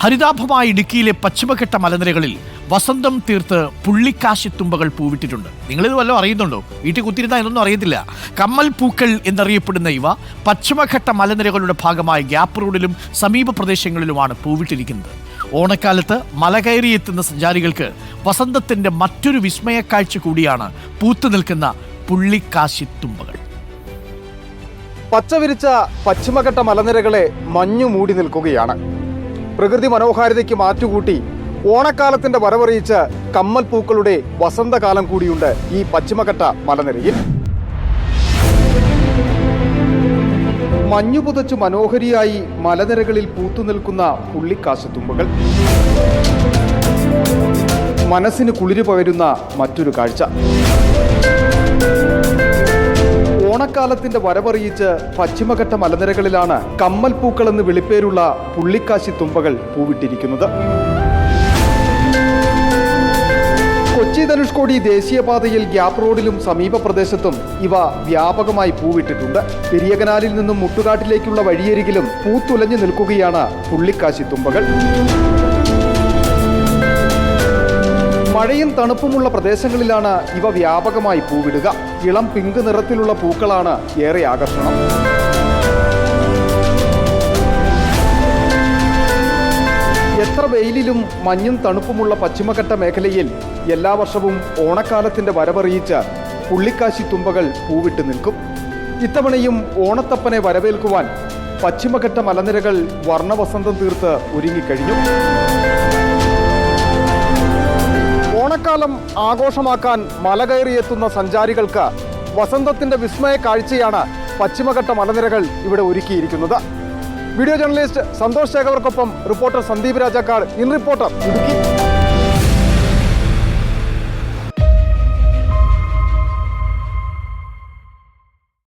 ഹരിതാഭമായ ഇടുക്കിയിലെ പശ്ചിമഘട്ട മലനിരകളിൽ വസന്തം തീർത്ത് പുള്ളിക്കാശിത്തുമ്പകൾ പൂവിട്ടിട്ടുണ്ട്. നിങ്ങളിത് വല്ലതും അറിയുന്നുണ്ടോ? വീട്ടിൽ കുത്തിരുന്നാൽ ഇതൊന്നും അറിയത്തില്ല. കമ്മൽ പൂക്കൾ എന്നറിയപ്പെടുന്ന ഇവ പശ്ചിമഘട്ട മലനിരകളുടെ ഭാഗമായ ഗ്യാപ്പ് റോഡിലും സമീപ പ്രദേശങ്ങളിലുമാണ് പൂവിട്ടിരിക്കുന്നത്. ഓണക്കാലത്ത് മല കയറിയെത്തുന്ന സഞ്ചാരികൾക്ക് വസന്തത്തിന്റെ മറ്റൊരു വിസ്മയക്കാഴ്ച കൂടിയാണ് പൂത്തു നിൽക്കുന്ന പുള്ളിക്കാശിത്തുമ്പകൾ. പച്ചവിരിച്ച പശ്ചിമഘട്ട മലനിരകളെ മഞ്ഞു മൂടി നിൽക്കുകയാണ്. പ്രകൃതി മനോഹാരിതയ്ക്ക് മാറ്റുകൂട്ടി ഓണക്കാലത്തിന്റെ വരവറിയിച്ച് കമ്മൽ പൂക്കളുടെ വസന്തകാലം കൂടിയുണ്ട് ഈ പശ്ചിമഘട്ട മലനിരയിൽ. മഞ്ഞു പുതച്ചു മനോഹരിയായി മലനിരകളിൽ പൂത്തുനിൽക്കുന്ന പുള്ളിക്കാശിത്തുമ്പകൾ മനസ്സിന് കുളിര് പകരുന്ന മറ്റൊരു കാഴ്ച. ഓണക്കാലത്തിന്റെ വരവറിയിച്ച് പശ്ചിമഘട്ട മലനിരകളിലാണ് കമ്മൽ പൂക്കൾ എന്ന് വിളിപ്പേരുള്ള പുള്ളിക്കാശിത്തുമ്പകൾ പൂവിട്ടിരിക്കുന്നത്. കൊച്ചി ധനുഷ്കോടി ദേശീയപാതയിൽ ഗ്യാപ്പ് റോഡിലും സമീപ പ്രദേശത്തും ഇവ വ്യാപകമായി പൂവിട്ടിട്ടുണ്ട്. പെരിയ കനാലിൽ നിന്നും മുട്ടുകാട്ടിലേക്കുള്ള വഴിയരികിലും പൂത്തുലഞ്ഞു നിൽക്കുകയാണ് പുള്ളിക്കാശിത്തുമ്പകൾ. മഴയും തണുപ്പുമുള്ള പ്രദേശങ്ങളിലാണ് ഇവ വ്യാപകമായി പൂവിടുക. ഇളം പിങ്ക് നിറത്തിലുള്ള പൂക്കളാണ് ഏറെ ആകർഷണം. എത്ര വെയിലിലും മഞ്ഞും തണുപ്പുമുള്ള പശ്ചിമഘട്ട മേഖലയിൽ എല്ലാ വർഷവും ഓണക്കാലത്തിന്റെ വരവറിയിച്ച് പുള്ളിക്കാശിത്തുമ്പകൾ പൂവിട്ട് നിൽക്കും. ഇത്തവണയും ഓണത്തപ്പനെ വരവേൽക്കുവാൻ പശ്ചിമഘട്ട മലനിരകൾ വർണ്ണവസന്തം തീർത്ത് ഒരുങ്ങിക്കഴിഞ്ഞു. ഓണക്കാലം ആഘോഷമാക്കാൻ മല കയറിയെത്തുന്ന സഞ്ചാരികൾക്ക് വസന്തത്തിന്റെ വിസ്മയ കാഴ്ചയാണ് പശ്ചിമഘട്ട മലനിരകൾ ഇവിടെ ഒരുക്കിയിരിക്കുന്നത്. വീഡിയോ ജേർണലിസ്റ്റ് സന്തോഷ് ശേഖർക്കൊപ്പം reporter Sandeep Rajakkad, in reporter, Idukki.